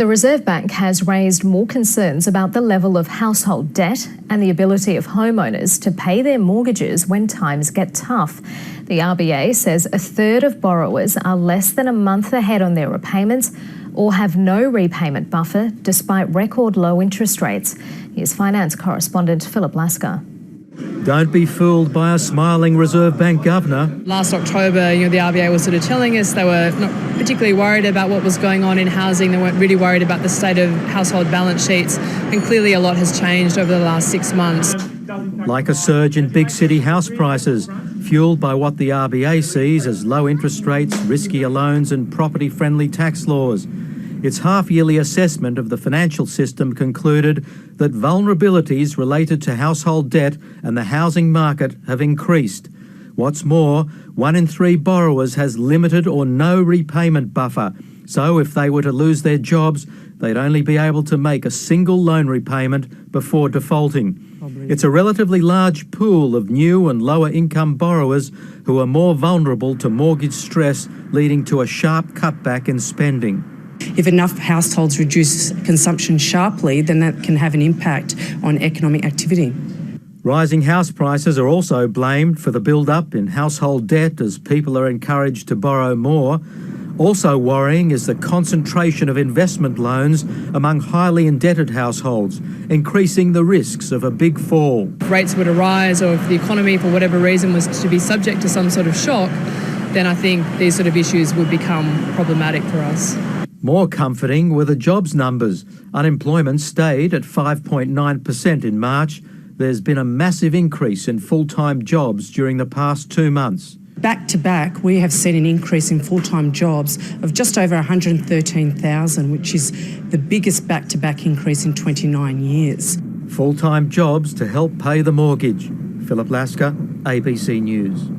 The Reserve Bank has raised more concerns about the level of household debt and the ability of homeowners to pay their mortgages when times get tough. The RBA says a third of borrowers are less than a month ahead on their repayments or have no repayment buffer despite record low interest rates. Here's finance correspondent Philip Lasker. Don't be fooled by a smiling Reserve Bank governor. Last October, the RBA was sort of telling us they were not particularly worried about what was going on in housing. They weren't really worried about the state of household balance sheets. And clearly a lot has changed over the last 6 months. Like a surge in big city house prices, fueled by what the RBA sees as low interest rates, riskier loans and property-friendly tax laws. Its half-yearly assessment of the financial system concluded that vulnerabilities related to household debt and the housing market have increased. What's more, 1 in 3 borrowers has limited or no repayment buffer, so if they were to lose their jobs, they'd only be able to make a single loan repayment before defaulting. It's a relatively large pool of new and lower income borrowers who are more vulnerable to mortgage stress, leading to a sharp cutback in spending. If enough households reduce consumption sharply, then that can have an impact on economic activity. Rising house prices are also blamed for the build-up in household debt as people are encouraged to borrow more. Also worrying is the concentration of investment loans among highly indebted households, increasing the risks of a big fall. If rates were to rise or if the economy for whatever reason was to be subject to some sort of shock, then I think these sort of issues would become problematic for us. More comforting were the jobs numbers. Unemployment stayed at 5.9% in March. There's been a massive increase in full-time jobs during the past 2 months. Back to back, we have seen an increase in full-time jobs of just over 113,000, which is the biggest back-to-back increase in 29 years. Full-time jobs to help pay the mortgage. Philip Lasker, ABC News.